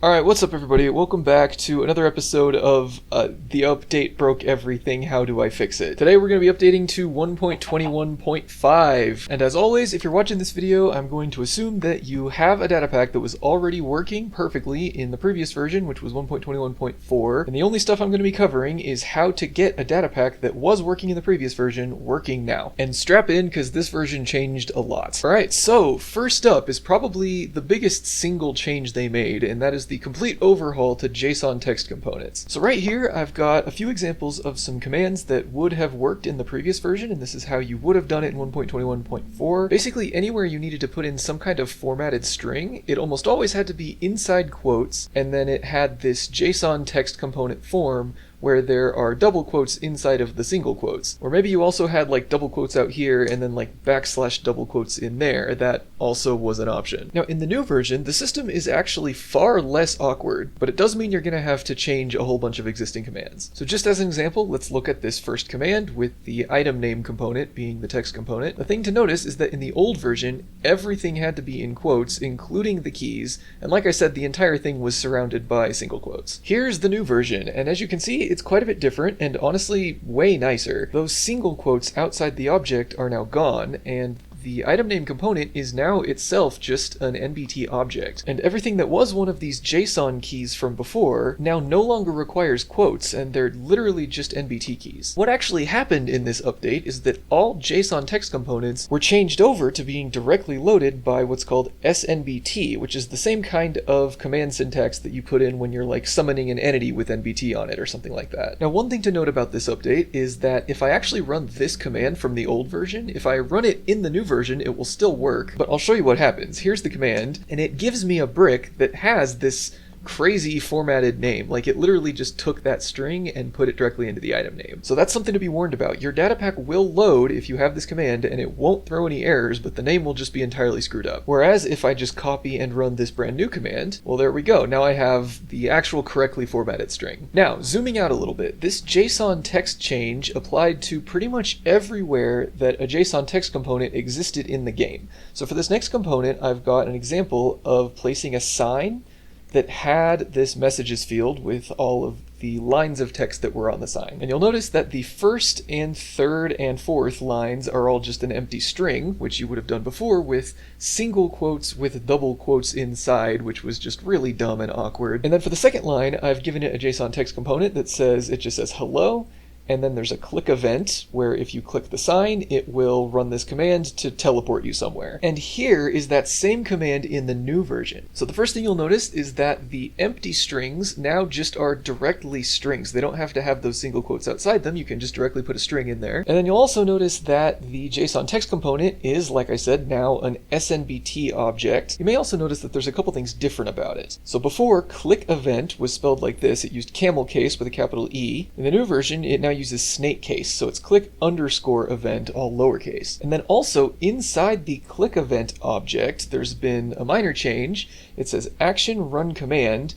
Alright, what's up everybody? Welcome back to another episode of The Update Broke Everything, How Do I Fix It? Today we're going to be updating to 1.21.5, and as always, if you're watching this video, I'm going to assume that you have a data pack that was already working perfectly in the previous version, which was 1.21.4, and the only stuff I'm going to be covering is how to get a data pack that was working in the previous version working now. And strap in, because this version changed a lot. Alright, so first up is probably the biggest single change they made, and that is the complete overhaul to JSON text components. So right here I've got a few examples of some commands that would have worked in the previous version, and this is how you would have done it in 1.21.4. Basically anywhere you needed to put in some kind of formatted string, it almost always had to be inside quotes, and then it had this JSON text component form where there are double quotes inside of the single quotes. Or maybe you also had like double quotes out here and then like backslash double quotes in there. That also was an option. Now in the new version, the system is actually far less awkward, but it does mean you're gonna have to change a whole bunch of existing commands. So just as an example, let's look at this first command with the item name component being the text component. The thing to notice is that in the old version, everything had to be in quotes, including the keys, and like I said, the entire thing was surrounded by single quotes. Here's the new version, and as you can see, it's quite a bit different and honestly way nicer. Those single quotes outside the object are now gone, and the item name component is now itself just an NBT object. And everything that was one of these JSON keys from before now no longer requires quotes, and they're literally just NBT keys. What actually happened in this update is that all JSON text components were changed over to being directly loaded by what's called SNBT, which is the same kind of command syntax that you put in when you're like summoning an entity with NBT on it or something like that. Now one thing to note about this update is that if I actually run this command from the old version, if I run it in the new version, it will still work, but I'll show you what happens. Here's the command, and it gives me a brick that has this crazy formatted name. Like it literally just took that string and put it directly into the item name. So that's something to be warned about. Your data pack will load if you have this command, and it won't throw any errors, but the name will just be entirely screwed up. Whereas if I just copy and run this brand new command, well, there we go. Now I have the actual correctly formatted string. Now, zooming out a little bit, this JSON text change applied to pretty much everywhere that a JSON text component existed in the game. So for this next component, I've got an example of placing a sign that had this messages field with all of the lines of text that were on the sign. And you'll notice that the first and third and fourth lines are all just an empty string, which you would have done before with single quotes with double quotes inside, which was just really dumb and awkward. And then for the second line, I've given it a JSON text component that says, it just says hello, and then there's a click event where if you click the sign, it will run this command to teleport you somewhere. And here is that same command in the new version. So the first thing you'll notice is that the empty strings now just are directly strings. They don't have to have those single quotes outside them. You can just directly put a string in there. And then you'll also notice that the JSON text component is, like I said, now an SNBT object. You may also notice that there's a couple things different about it. So before, click event was spelled like this. It used camel case with a capital E. In the new version, it now uses snake case, so it's click underscore event, all lowercase. And then also inside the click event object, there's been a minor change. It says action run command,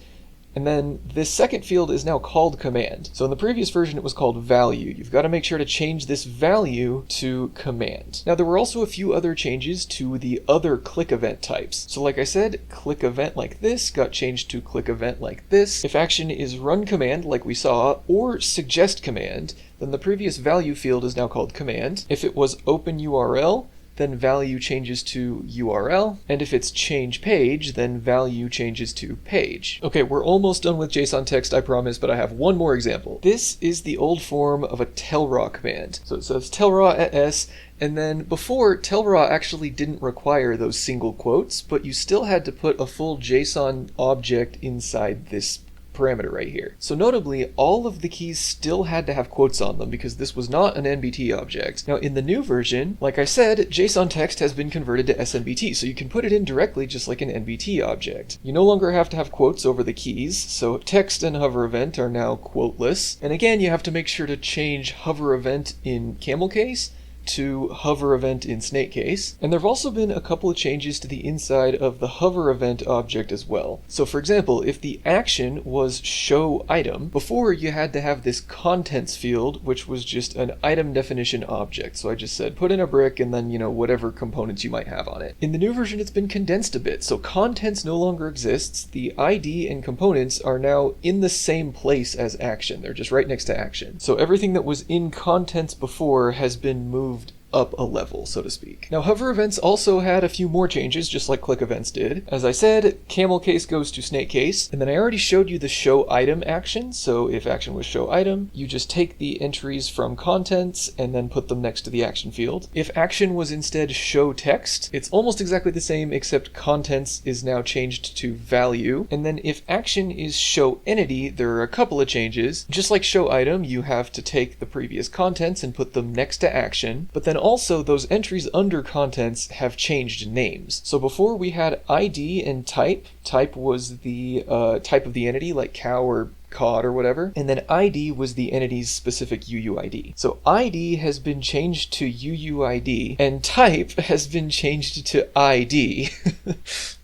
and then this second field is now called command. So in the previous version it was called value. You've got to make sure to change this value to command. Now there were also a few other changes to the other click event types. So like I said, click event like this got changed to click event like this. If action is run command like we saw, or suggest command, then the previous value field is now called command. If it was open URL, then value changes to URL, and if it's change page, then value changes to page. Okay, we're almost done with JSON text, I promise, but I have one more example. This is the old form of a telraw command. So it says telraw at s, and then before, telraw actually didn't require those single quotes, but you still had to put a full JSON object inside this parameter right here. So notably, all of the keys still had to have quotes on them because this was not an NBT object. Now in the new version, like I said, JSON text has been converted to SNBT, so you can put it in directly just like an NBT object. You no longer have to have quotes over the keys, so text and hover event are now quoteless. And again, you have to make sure to change hover event in camel case to hover event in snake case. And there have also been a couple of changes to the inside of the hover event object as well. So for example, if the action was show item, before you had to have this contents field, which was just an item definition object. So I just said put in a brick and then, whatever components you might have on it. In the new version, it's been condensed a bit. So contents no longer exists. The ID and components are now in the same place as action. They're just right next to action. So everything that was in contents before has been moved up a level, so to speak. Now, hover events also had a few more changes, just like click events did. As I said, camel case goes to snake case, and then I already showed you the show item action. So if action was show item, you just take the entries from contents and then put them next to the action field. If action was instead show text, it's almost exactly the same, except contents is now changed to value. And then if action is show entity, there are a couple of changes. Just like show item, you have to take the previous contents and put them next to action, but then also those entries under contents have changed names. So before we had ID and type. Type was the type of the entity, like cow or cod or whatever, and then ID was the entity's specific UUID. So ID has been changed to UUID, and type has been changed to ID.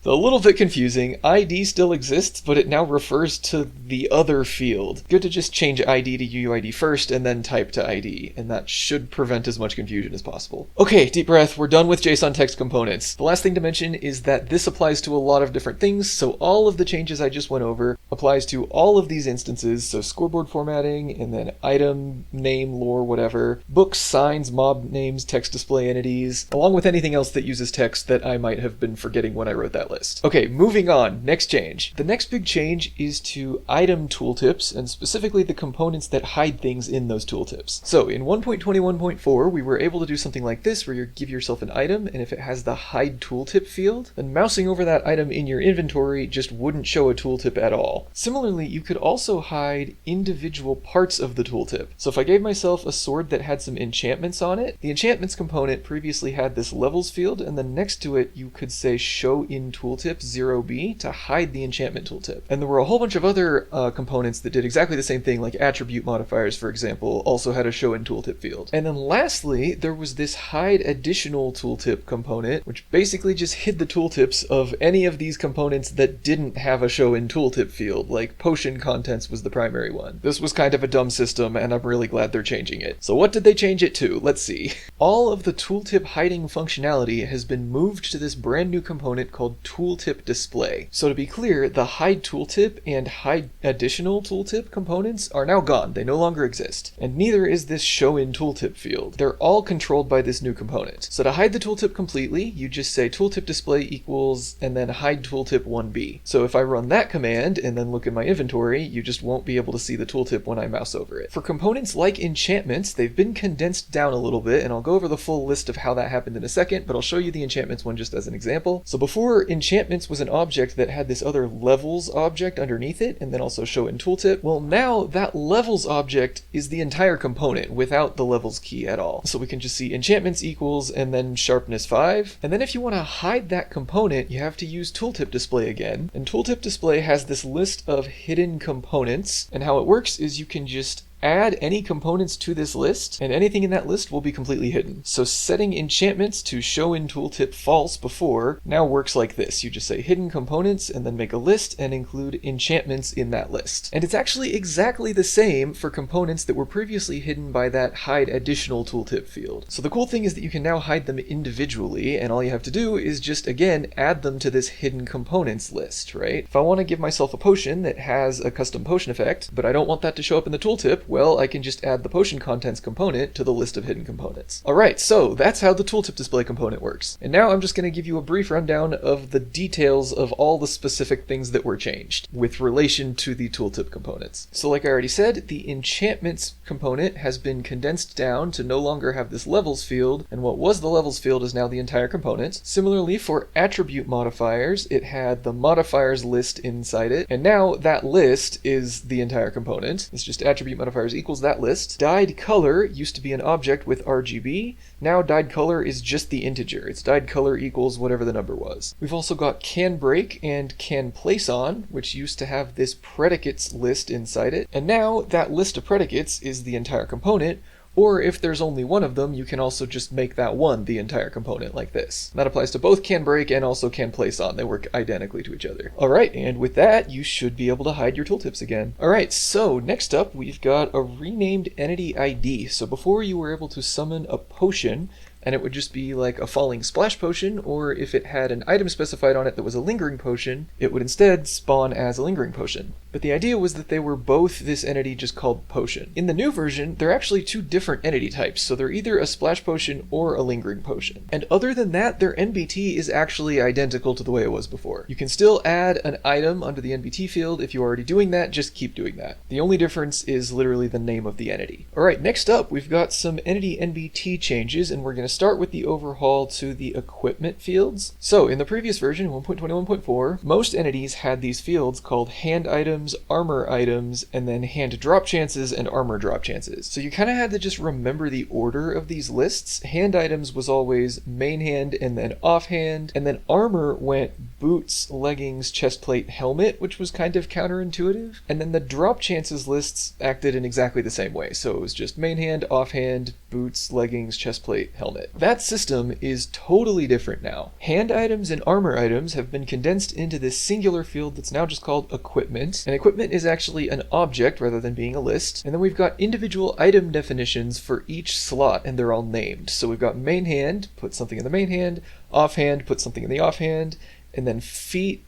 A little bit confusing. ID still exists, but it now refers to the other field. Good to just change ID to UUID first and then type to ID, and that should prevent as much confusion as possible. Okay, deep breath, we're done with JSON text components. The last thing to mention is that this applies to a lot of different things, so all of the changes I just went over applies to all of these instances, so scoreboard formatting, and then item, name, lore, whatever, books, signs, mob names, text display entities, along with anything else that uses text that I might have been forgetting when I wrote that list. Okay, moving on, next change. The next big change is to item tooltips, and specifically the components that hide things in those tooltips. So in 1.21.4, we were able to do something like this, where you give yourself an item, and if it has the hide tooltip field, then mousing over that item in your inventory just wouldn't show a tooltip at all. Similarly, you could also hide individual parts of the tooltip. So if I gave myself a sword that had some enchantments on it, the enchantments component previously had this levels field, and then next to it you could say show in tooltip 0b to hide the enchantment tooltip. And there were a whole bunch of other components that did exactly the same thing, like attribute modifiers, for example, also had a show in tooltip field. And then lastly, there was this hide additional tooltip component, which basically just hid the tooltips of any of these components that didn't have a show in tooltip field, like potion contents was the primary one. This was kind of a dumb system, and I'm really glad they're changing it. So what did they change it to? Let's see. All of the tooltip hiding functionality has been moved to this brand new component called tooltip display. So to be clear, the hide tooltip and hide additional tooltip components are now gone. They no longer exist. And neither is this show in tooltip field. They're all controlled by this new component. So to hide the tooltip completely, you just say tooltip display equals and then hide tooltip 1b. So if I run that command and then look in my inventory, you just won't be able to see the tooltip when I mouse over it. For components like enchantments, they've been condensed down a little bit, and I'll go over the full list of how that happened in a second, but I'll show you the enchantments one just as an example. So before, enchantments was an object that had this other levels object underneath it, and then also show in tooltip. Well, now that levels object is the entire component without the levels key at all. So we can just see enchantments equals and then sharpness 5. And then if you want to hide that component, you have to use tooltip display again. And tooltip display has this list of hidden components, and how it works is you can just add any components to this list, and anything in that list will be completely hidden. So setting enchantments to show in tooltip false before now works like this. You just say hidden components and then make a list and include enchantments in that list. And it's actually exactly the same for components that were previously hidden by that hide additional tooltip field. So the cool thing is that you can now hide them individually, and all you have to do is just, again, add them to this hidden components list, right? If I want to give myself a potion that has a custom potion effect, but I don't want that to show up in the tooltip, well, I can just add the potion contents component to the list of hidden components. Alright, so that's how the tooltip display component works. And now I'm just going to give you a brief rundown of the details of all the specific things that were changed with relation to the tooltip components. So like I already said, the enchantments component has been condensed down to no longer have this levels field, and what was the levels field is now the entire component. Similarly, for attribute modifiers, it had the modifiers list inside it, and now that list is the entire component. It's just attribute modifiers equals that list. Dyed color used to be an object with RGB. Now dyed color is just the integer. It's dyed color equals whatever the number was. We've also got can break and can place on, which used to have this predicates list inside it. And now that list of predicates is the entire component, Or if there's only one of them, you can also just make that one the entire component like this. That applies to both can break and also can place on. They work identically to each other. Alright, and with that, you should be able to hide your tooltips again. Alright, so next up, we've got a renamed entity ID. So before you were able to summon a potion, and it would just be like a falling splash potion, or if it had an item specified on it that was a lingering potion, it would instead spawn as a lingering potion. But the idea was that they were both this entity just called potion. In the new version, they're actually two different entity types, so they're either a splash potion or a lingering potion. And other than that, their NBT is actually identical to the way it was before. You can still add an item under the NBT field. If you're already doing that, just keep doing that. The only difference is literally the name of the entity. Alright, next up, we've got some entity NBT changes, and we're going to start with the overhaul to the equipment fields. So in the previous version, 1.21.4, most entities had these fields called hand items, armor items, and then hand drop chances and armor drop chances. So you kind of had to just remember the order of these lists. Hand items was always main hand and then offhand, and then armor went boots, leggings, chestplate, helmet, which was kind of counterintuitive. And then the drop chances lists acted in exactly the same way. So it was just main hand, offhand, boots, leggings, chestplate, helmet. That system is totally different now. Hand items and armor items have been condensed into this singular field that's now just called equipment. And equipment is actually an object rather than being a list. And then we've got individual item definitions for each slot, and they're all named. So we've got main hand, put something in the main hand, offhand, put something in the offhand, and then feet,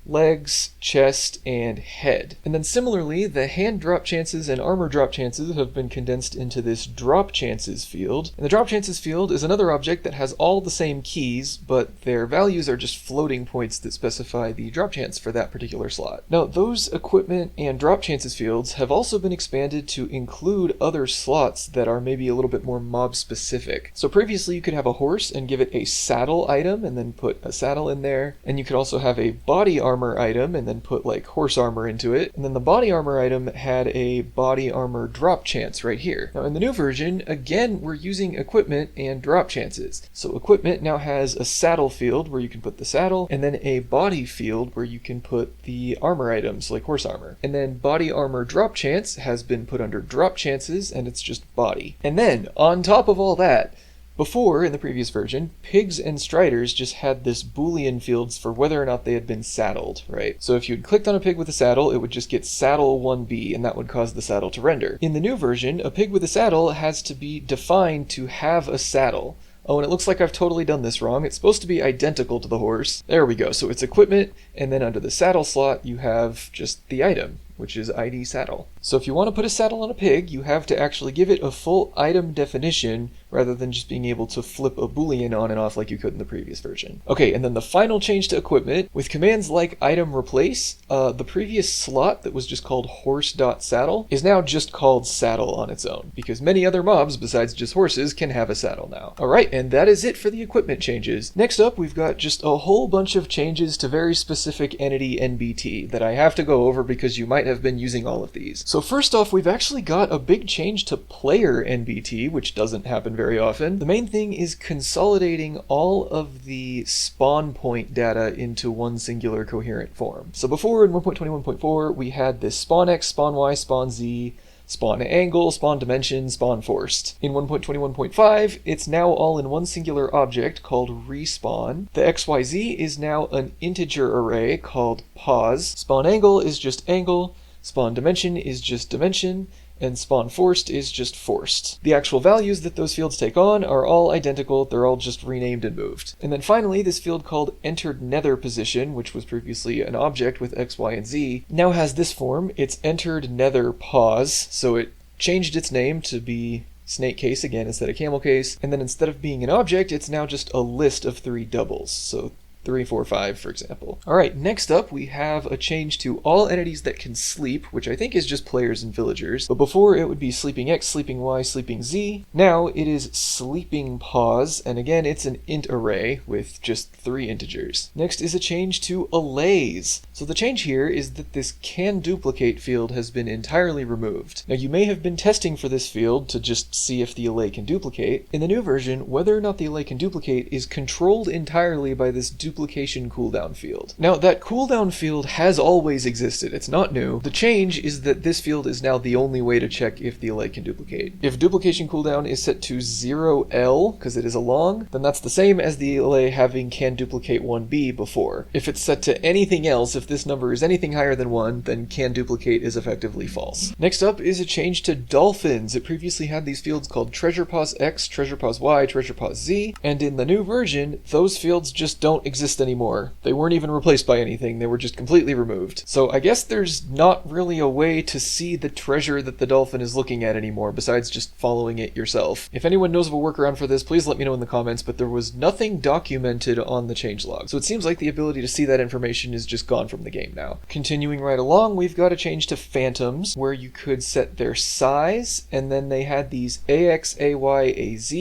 legs, chest, and head. And then similarly, the hand drop chances and armor drop chances have been condensed into this drop chances field. And the drop chances field is another object that has all the same keys, but their values are just floating points that specify the drop chance for that particular slot. Now, those equipment and drop chances fields have also been expanded to include other slots that are maybe a little bit more mob specific. So previously you could have a horse and give it a saddle item and then put a saddle in there. And you could also have a body armor item and then put like horse armor into it. And then the body armor item had a body armor drop chance right here. Now in the new version, again, we're using equipment and drop chances. So equipment now has a saddle field where you can put the saddle, and then a body field where you can put the armor items like horse armor. And then body armor drop chance has been put under drop chances, and it's just body. And then on top of all that, before, in the previous version, pigs and striders just had this Boolean fields for whether or not they had been saddled, right? So if you'd clicked on a pig with a saddle, it would just get saddle 1B, and that would cause the saddle to render. In the new version, a pig with a saddle has to be defined to have a saddle. Oh, and it looks like I've totally done this wrong. It's supposed to be identical to the horse. There we go. So it's equipment, and then under the saddle slot, you have just the item, which is ID saddle. So if you want to put a saddle on a pig, you have to actually give it a full item definition rather than just being able to flip a Boolean on and off like you could in the previous version. Okay, and then the final change to equipment, with commands like item replace, the previous slot that was just called horse.saddle is now just called saddle on its own, because many other mobs besides just horses can have a saddle now. Alright, and that is it for the equipment changes. Next up, we've got just a whole bunch of changes to very specific entity NBT that I have to go over because you might have been using all of these. So first off, we've actually got a big change to player NBT, which doesn't happen very often. The main thing is consolidating all of the spawn point data into one singular coherent form. So before in 1.21.4, we had this spawn X, spawn Y, spawn Z, spawn angle, spawn dimension, spawn forced. In 1.21.5, it's now all in one singular object called respawn. The XYZ is now an integer array called pause. Spawn angle is just angle. Spawn dimension is just dimension, and spawn forced is just forced. The actual values that those fields take on are all identical, they're all just renamed and moved. And then finally, this field called entered nether position, which was previously an object with X, Y, and Z, now has this form. It's entered nether pause, so it changed its name to be snake case again instead of camel case, and then instead of being an object, it's now just a list of 3 doubles. So 3, 4, 5, for example. Alright, next up we have a change to all entities that can sleep, which I think is just players and villagers, but before it would be sleeping X, sleeping Y, sleeping Z. Now it is sleeping pause, and again it's an int array with just 3 integers. Next is a change to allays. So the change here is that this can duplicate field has been entirely removed. Now you may have been testing for this field to just see if the allay can duplicate. In the new version, whether or not the allay can duplicate is controlled entirely by this duplicate duplication cooldown field. Now, that cooldown field has always existed. It's not new. The change is that this field is now the only way to check if the delay can duplicate. If duplication cooldown is set to 0L, because it is a long, then that's the same as the delay having can duplicate 1B before. If it's set to anything else, if this number is anything higher than 1, then can duplicate is effectively false. Next up is a change to dolphins. It previously had these fields called treasure pause X, treasure pause Y, treasure pause Z, and in the new version, those fields just don't exist anymore. They weren't even replaced by anything, they were just completely removed. So I guess there's not really a way to see the treasure that the dolphin is looking at anymore, besides just following it yourself. If anyone knows of a workaround for this, please let me know in the comments, but there was nothing documented on the changelog. So it seems like the ability to see that information is just gone from the game now. Continuing right along, we've got a change to phantoms, where you could set their size, and then they had these AX, AY, AZ,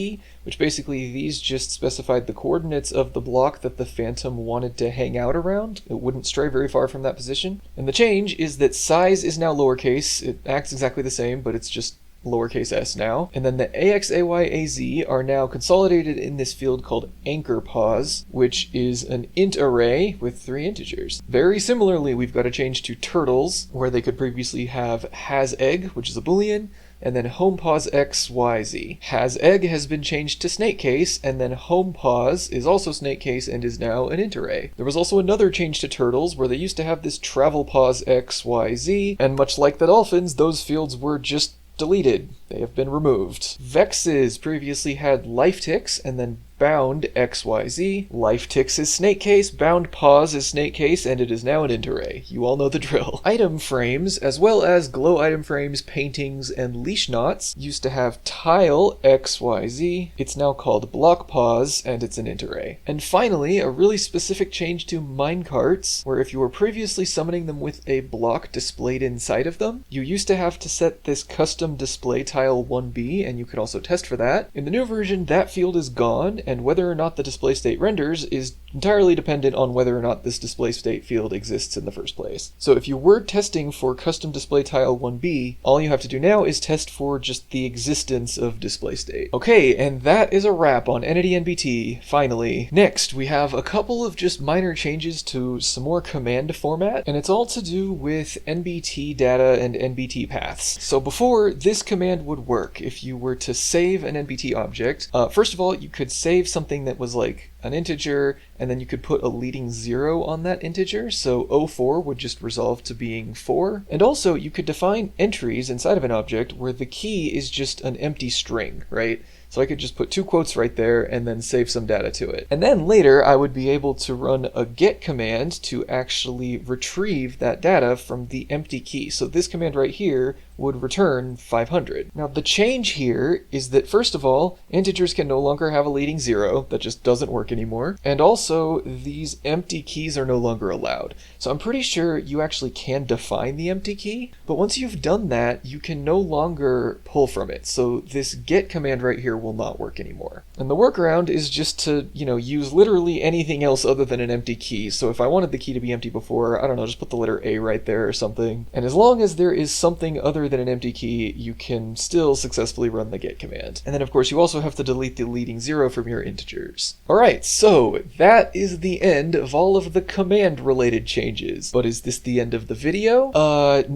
which basically these just specified the coordinates of the block that the phantom wanted to hang out around. It wouldn't stray very far from that position. And the change is that size is now lowercase. It acts exactly the same, but it's just lowercase s now. And then the AX, AY, AZ are now consolidated in this field called anchor pause, which is an int array with 3 integers. Very similarly, we've got a change to turtles, where they could previously have has egg, which is a boolean, and then home pause x, y, z. Has egg has been changed to snake case, and then home pause is also snake case and is now an int array. There was also another change to turtles, where they used to have this travel pause x, y, z, and much like the dolphins, those fields were just deleted. They have been removed. Vexes previously had life ticks and then bound XYZ. Life ticks is snake case, bound pause is snake case, and it is now an int array. You all know the drill. Item frames, as well as glow item frames, paintings, and leash knots, used to have tile XYZ. It's now called block pause, and it's an int array. And finally, a really specific change to minecarts, where if you were previously summoning them with a block displayed inside of them, you used to have to set this custom display tile 1B, and you could also test for that. In the new version, that field is gone, and whether or not the display state renders is entirely dependent on whether or not this display state field exists in the first place. So if you were testing for custom display tile 1B, all you have to do now is test for just the existence of display state. Okay, and that is a wrap on Entity NBT, finally. Next, we have a couple of just minor changes to some more command format, and it's all to do with NBT data and NBT paths. So before, this command would work if you were to save an NBT object. First of all, you could save something that was like an integer, and then you could put a leading 0 on that integer, so 04 would just resolve to being 4. And also, you could define entries inside of an object where the key is just an empty string, right? So I could just put 2 quotes right there and then save some data to it. And then later, I would be able to run a get command to actually retrieve that data from the empty key. So this command right here would return 500. Now the change here is that first of all, integers can no longer have a leading 0. That just doesn't work anymore. And also, these empty keys are no longer allowed. So I'm pretty sure you actually can define the empty key, but once you've done that, you can no longer pull from it. So this get command right here will not work anymore. And the workaround is just to, use literally anything else other than an empty key. So if I wanted the key to be empty before, I don't know, just put the letter A right there or something. And as long as there is something other than an empty key, you can still successfully run the get command. And then of course you also have to delete the leading 0 from your integers. Alright, so that is the end of all of the command related changes. But is this the end of the video?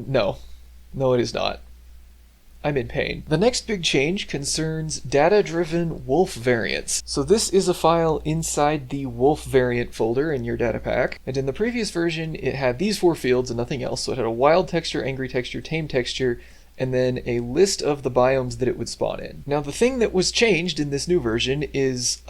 No. No, it is not. I'm in pain. The next big change concerns data-driven wolf variants. So this is a file inside the wolf variant folder in your Datapack, and in the previous version it had these 4 fields and nothing else. So it had a wild texture, angry texture, tame texture, and then a list of the biomes that it would spawn in. Now the thing that was changed in this new version is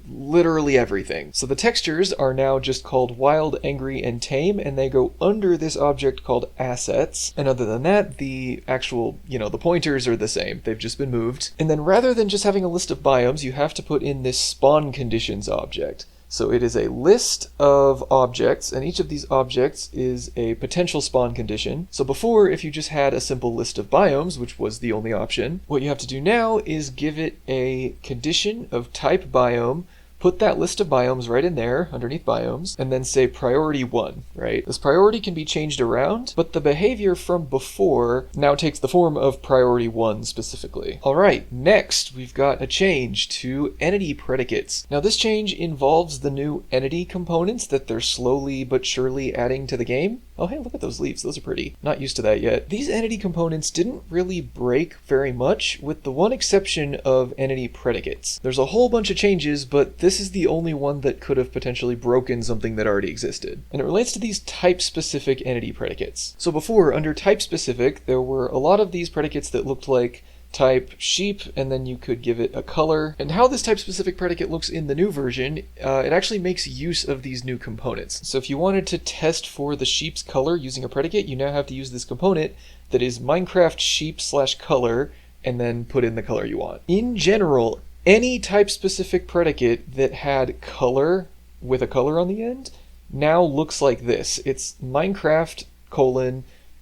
literally everything. So the textures are now just called wild, angry, and tame, and they go under this object called assets. And other than that, the actual, the pointers are the same. They've just been moved. And then rather than just having a list of biomes, you have to put in this spawn conditions object. So it is a list of objects, and each of these objects is a potential spawn condition. So before, if you just had a simple list of biomes, which was the only option, what you have to do now is give it a condition of type biome put that list of biomes right in there underneath biomes, and then say priority 1, right? This priority can be changed around, but the behavior from before now takes the form of priority 1 specifically. All right, next we've got a change to entity predicates. Now this change involves the new entity components that they're slowly but surely adding to the game. Oh hey, look at those leaves, those are pretty. Not used to that yet. These entity components didn't really break very much, with the one exception of entity predicates. There's a whole bunch of changes, but this is the only one that could have potentially broken something that already existed. And it relates to these type-specific entity predicates. So before, under type-specific, there were a lot of these predicates that looked like type sheep, and then you could give it a color. And how this type-specific predicate looks in the new version, it actually makes use of these new components. So if you wanted to test for the sheep's color using a predicate, you now have to use this component that is Minecraft sheep/color, and then put in the color you want. In general, any type-specific predicate that had color with a color on the end now looks like this. It's Minecraft :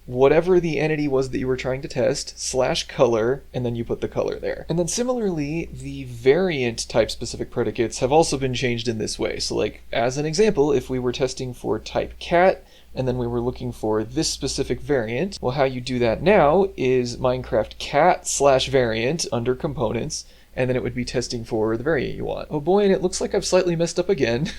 whatever the entity was that you were trying to test, /color, and then you put the color there. And then similarly, the variant type-specific predicates have also been changed in this way. So like, as an example, if we were testing for type cat, and then we were looking for this specific variant, well, how you do that now is Minecraft cat/variant under components, and then it would be testing for the variant you want. Oh boy, and it looks like I've slightly messed up again.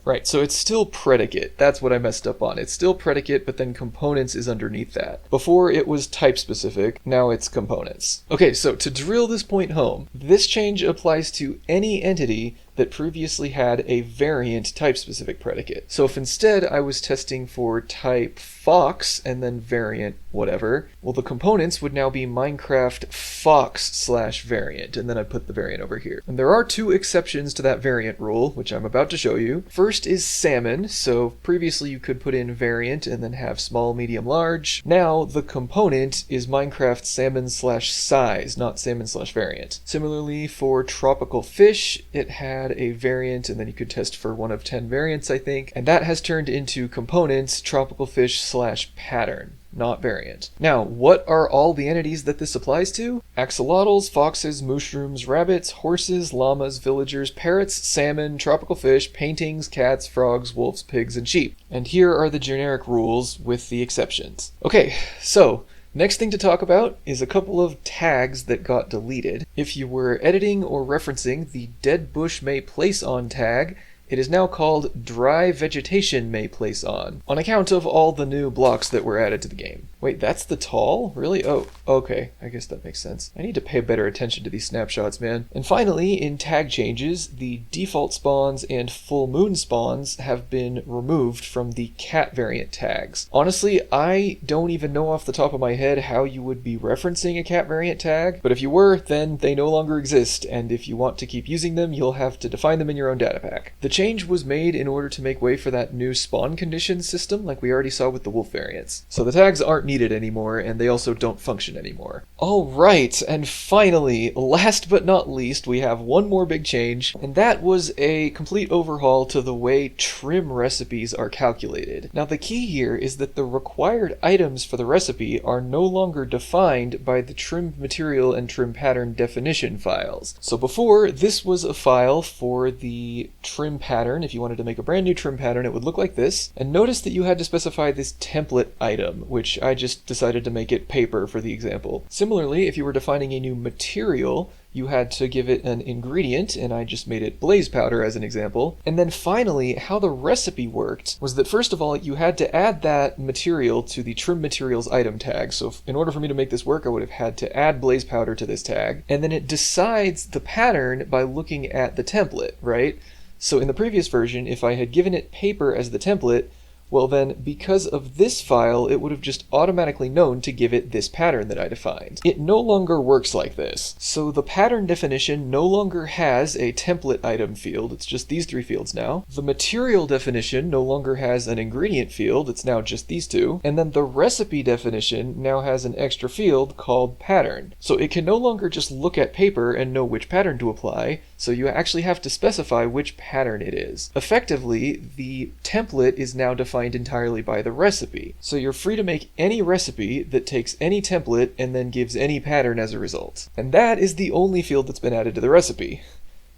Right, so it's still predicate. That's what I messed up on. It's still predicate, but then components is underneath that. Before it was type specific, now it's components. Okay, so to drill this point home, this change applies to any entity that previously had a variant type-specific predicate. So if instead I was testing for type fox and then variant whatever, well, the components would now be Minecraft fox/variant, and then I put the variant over here. And there are two exceptions to that variant rule, which I'm about to show you. First is salmon. So previously you could put in variant and then have small, medium, large. Now the component is Minecraft salmon/size, not salmon/variant. Similarly, for tropical fish, it had a variant, and then you could test for one of 10 variants, I think, and that has turned into components tropical fish/pattern, not variant. Now, what are all the entities that this applies to? Axolotls, foxes, mushrooms, rabbits, horses, llamas, villagers, parrots, salmon, tropical fish, paintings, cats, frogs, wolves, pigs, and sheep. And here are the generic rules with the exceptions. Okay, so next thing to talk about is a couple of tags that got deleted. If you were editing or referencing the dead bush may place on tag, it is now called dry vegetation may place on account of all the new blocks that were added to the game. Wait, that's the tall? Really? Oh, okay. I guess that makes sense. I need to pay better attention to these snapshots, man. And finally, in tag changes, the default spawns and full moon spawns have been removed from the cat variant tags. Honestly, I don't even know off the top of my head how you would be referencing a cat variant tag, but if you were, then they no longer exist, and if you want to keep using them, you'll have to define them in your own Datapack. The change was made in order to make way for that new spawn condition system like we already saw with the wolf variants. So the tags aren't needed anymore, and they also don't function anymore. Alright, and finally, last but not least, we have one more big change, and that was a complete overhaul to the way trim recipes are calculated. Now the key here is that the required items for the recipe are no longer defined by the trim material and trim pattern definition files. So before, this was a file for the trim pattern. If you wanted to make a brand new trim pattern, it would look like this. And notice that you had to specify this template item, which I just decided to make it paper for the example. Similarly, if you were defining a new material, you had to give it an ingredient, and I just made it blaze powder as an example. And then finally, how the recipe worked was that first of all, you had to add that material to the trim materials item tag. So in order for me to make this work, I would have had to add blaze powder to this tag. And then it decides the pattern by looking at the template, right? So in the previous version, if I had given it paper as the template, well then, because of this file, it would have just automatically known to give it this pattern that I defined. It no longer works like this. So the pattern definition no longer has a template item field, it's just these three fields now. The material definition no longer has an ingredient field, it's now just these two. And then the recipe definition now has an extra field called pattern. So it can no longer just look at paper and know which pattern to apply, so you actually have to specify which pattern it is. Effectively, the template is now defined entirely by the recipe. So you're free to make any recipe that takes any template and then gives any pattern as a result. And that is the only field that's been added to the recipe.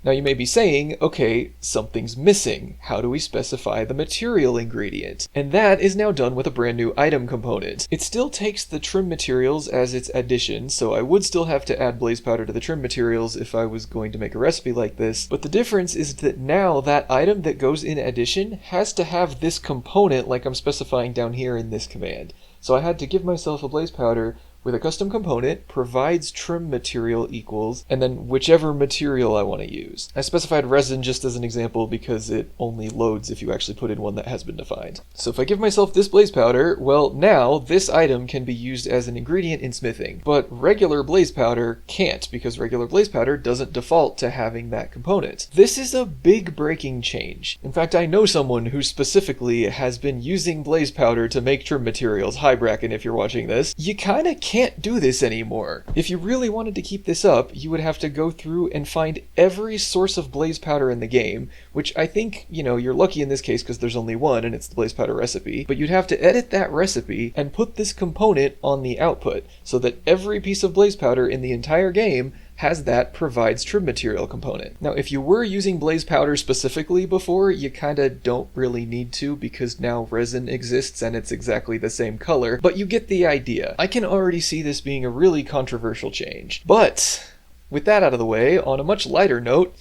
Now you may be saying, okay, something's missing. How do we specify the material ingredient? And that is now done with a brand new item component. It still takes the trim materials as its addition, so I would still have to add blaze powder to the trim materials if I was going to make a recipe like this. But the difference is that now that item that goes in addition has to have this component like I'm specifying down here in this command. So I had to give myself a blaze powder with a custom component, provides trim material equals, and then whichever material I want to use. I specified resin just as an example because it only loads if you actually put in one that has been defined. So if I give myself this blaze powder, well now this item can be used as an ingredient in smithing, but regular blaze powder can't because regular blaze powder doesn't default to having that component. This is a big breaking change. In fact, I know someone who specifically has been using blaze powder to make trim materials. Hi Bracken, if you're watching this. You kinda can't do this anymore. If you really wanted to keep this up, you would have to go through and find every source of blaze powder in the game, which I think, you're lucky in this case because there's only one and it's the blaze powder recipe, but you'd have to edit that recipe and put this component on the output so that every piece of blaze powder in the entire game has that provides trim material component. Now, if you were using blaze powder specifically before, you kinda don't really need to because now resin exists and it's exactly the same color, but you get the idea. I can already see this being a really controversial change. But with that out of the way, on a much lighter note,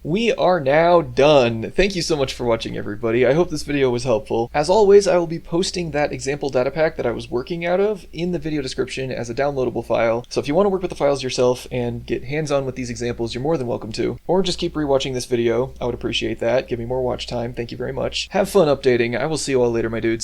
we are now done. Thank you so much for watching, everybody. I hope this video was helpful. As always, I will be posting that example data pack that I was working out of in the video description as a downloadable file. So if you want to work with the files yourself and get hands-on with these examples, you're more than welcome to. Or just keep rewatching this video. I would appreciate that. Give me more watch time. Thank you very much. Have fun updating. I will see you all later, my dudes.